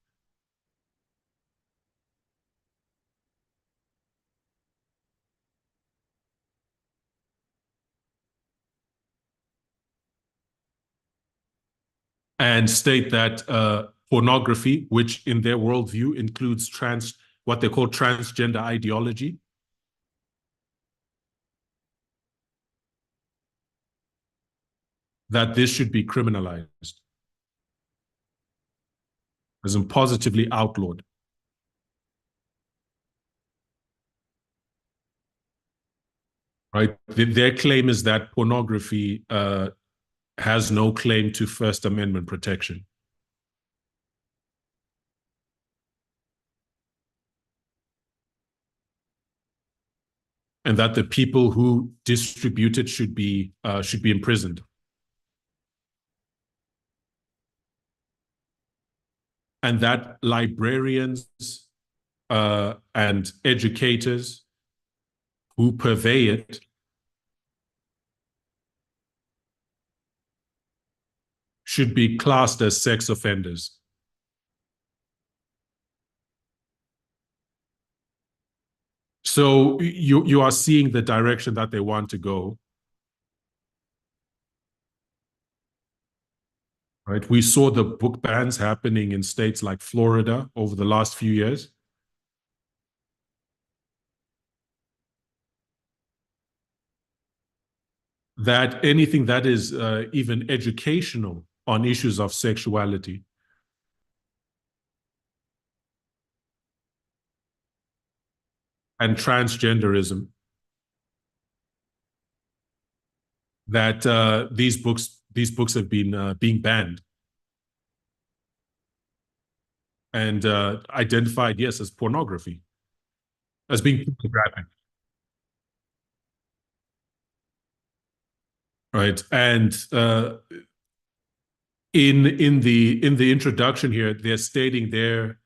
And state that pornography, which in their worldview includes what they call transgender ideology, that this should be criminalized, as in positively outlawed. Right? Their claim is that pornography has no claim to First Amendment protection. And that the people who distribute it should be imprisoned. And that librarians and educators who purvey it should be classed as sex offenders. So you are seeing the direction that they want to go. Right? We saw the book bans happening in states like Florida over the last few years. That anything that is even educational on issues of sexuality and transgenderism, that these books have been being banned and identified, yes, as pornography, as being pornographic. Right? And in the introduction here, they're stating their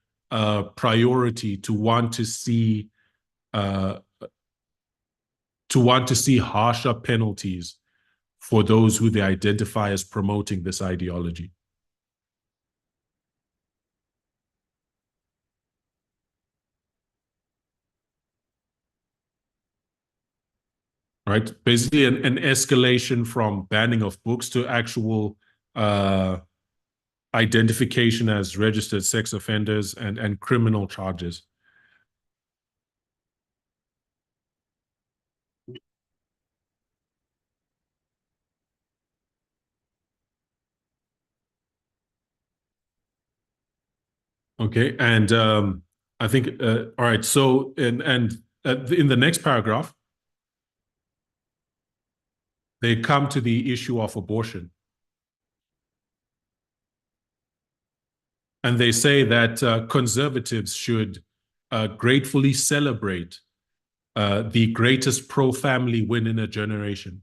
priority to want to see uh, harsher penalties for those who they identify as promoting this ideology. Right? Basically, an escalation from banning of books to actual identification as registered sex offenders and criminal charges. Okay, and I think all right. So in the next paragraph, they come to the issue of abortion, and they say that conservatives should gratefully celebrate the greatest pro-family win in a generation.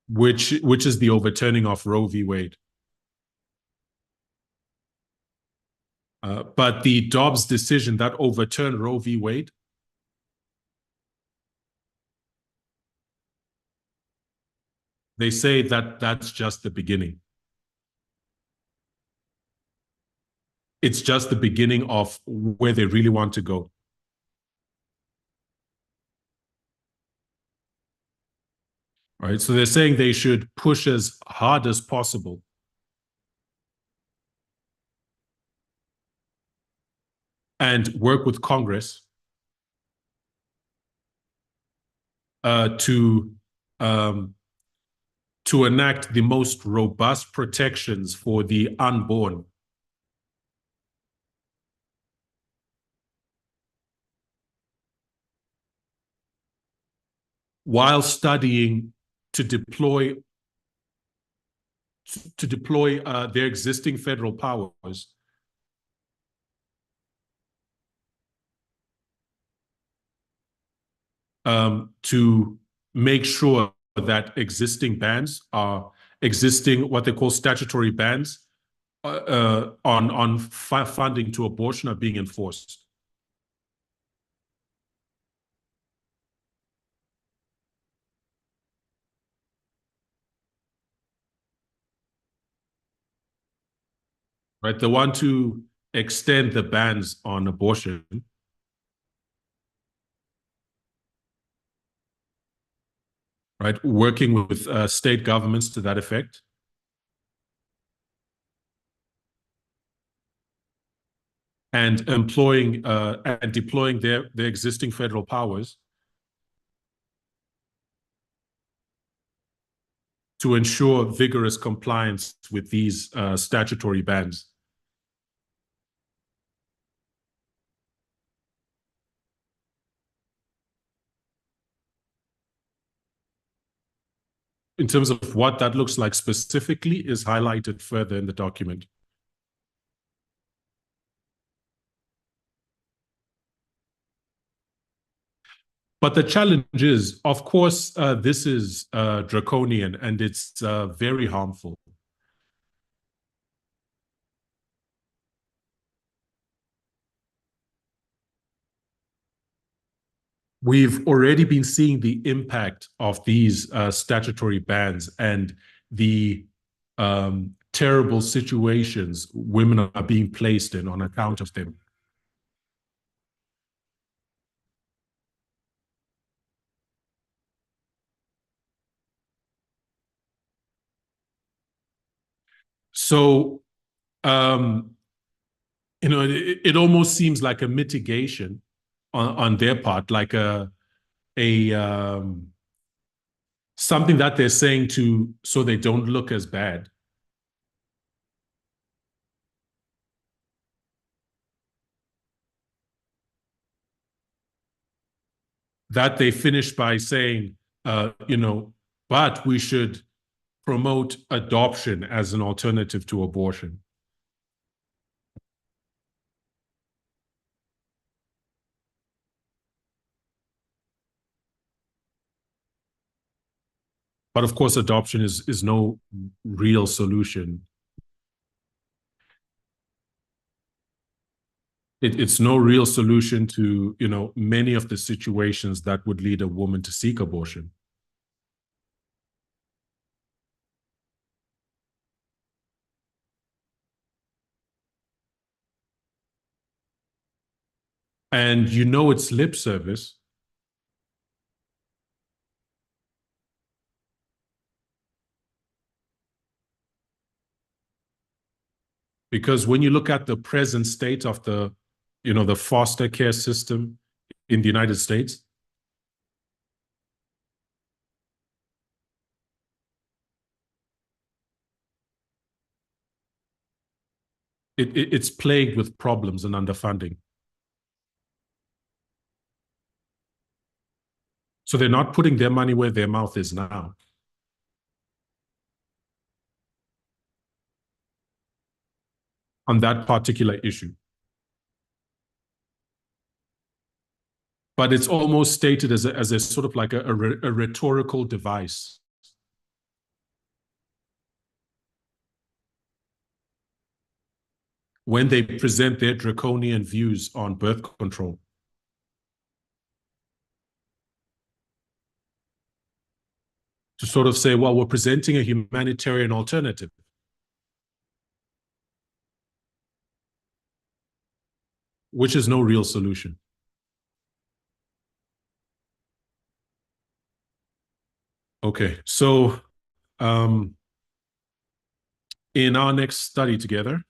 Which is the overturning of Roe v. Wade. But the Dobbs decision that overturned Roe v. Wade, they say that that's just the beginning. it's just the beginning of where they really want to go. Right? So they're saying they should push as hard as possible and work with Congress to enact the most robust protections for the unborn, while studying to deploy their existing federal powers to make sure that existing what they call statutory bans on funding to abortion are being enforced. Right, they want to extend the bans on abortion, right? Working with state governments to that effect. And employing and deploying their existing federal powers to ensure vigorous compliance with these statutory bans. In terms of what that looks like specifically is highlighted further in the document. But the challenge is, of course, this is draconian and it's very harmful. We've already been seeing the impact of these statutory bans and the terrible situations women are being placed in on account of them. So, it almost seems like a mitigation on their part, like a something that they're saying to so they don't look as bad. That they finish by saying, but we should promote adoption as an alternative to abortion. But of course, adoption is no real solution. It's no real solution to, many of the situations that would lead a woman to seek abortion. And it's lip service because when you look at the present state of the foster care system in the United States, it's plagued with problems and underfunding. So they're not putting their money where their mouth is now. On that particular issue. But it's almost stated as a sort of like a rhetorical device. When they present their draconian views on birth control. To sort of say, well, we're presenting a humanitarian alternative. which is no real solution. Okay, so in our next study together,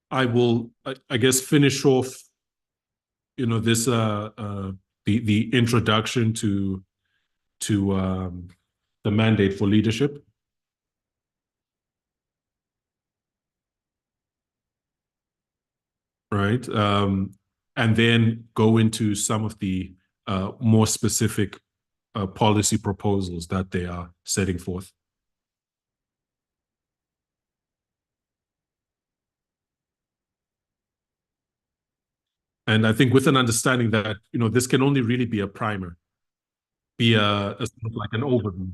I will, I guess, finish off, this the introduction to the mandate for leadership, right? And then go into some of the more specific policy proposals that they are setting forth. And I think with an understanding that, this can only really be a primer, be a sort of like an overview.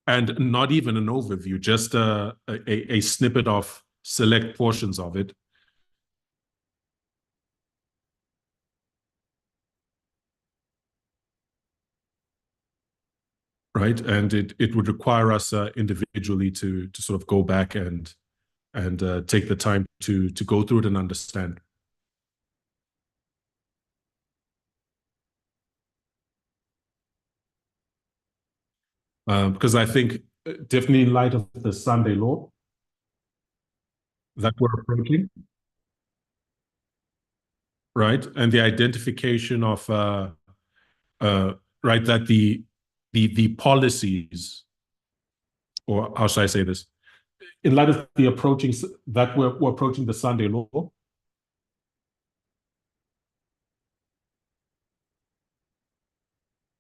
And not even an overview, just a snippet of select portions of it. Right. And it would require us individually to sort of go back and take the time to go through it and understand. Because I think definitely in light of the Sunday law that we're approaching, right, and the identification of right, that the policies, or how should I say this, in light of the approaching that we're approaching the Sunday law,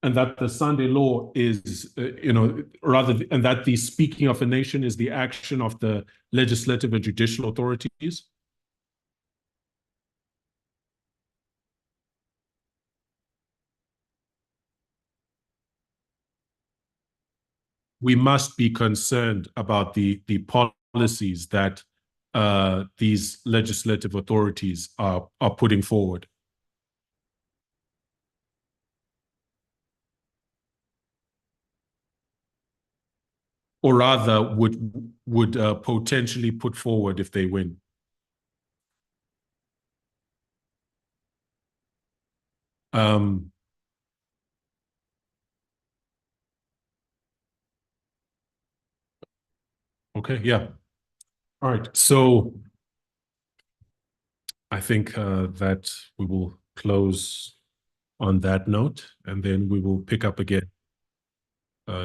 and that the Sunday law is, and that the speaking of a nation is the action of the legislative and judicial authorities. We must be concerned about the policies that these legislative authorities are putting forward. Or rather would potentially put forward if they win. Um, okay, yeah. All right. So I think that we will close on that note, and then we will pick up again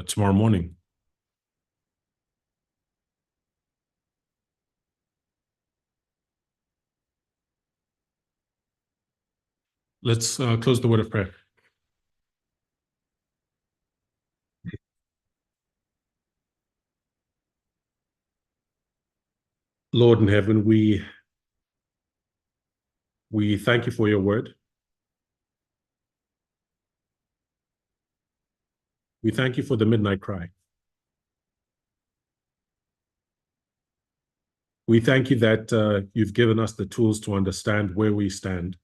tomorrow morning. Let's close the word of prayer. Lord in heaven, we thank you for your word. We thank you for the midnight cry. We thank you that you've given us the tools to understand where we stand.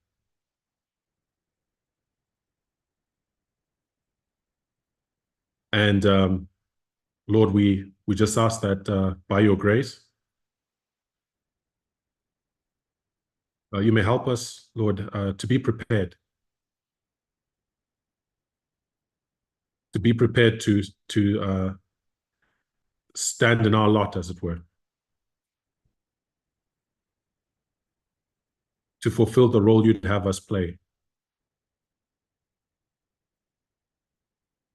And Lord, we just ask that by your grace, you may help us, Lord, to be prepared. To be prepared to stand in our lot, as it were. To fulfill the role you'd have us play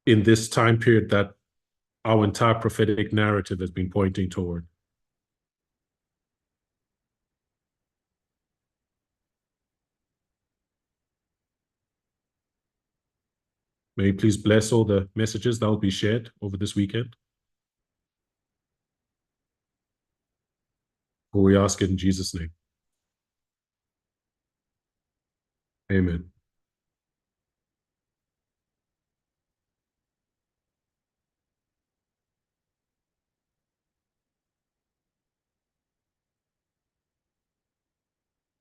in this time period that our entire prophetic narrative has been pointing toward. May you please bless all the messages that will be shared over this weekend. For we ask it in Jesus' name. Amen.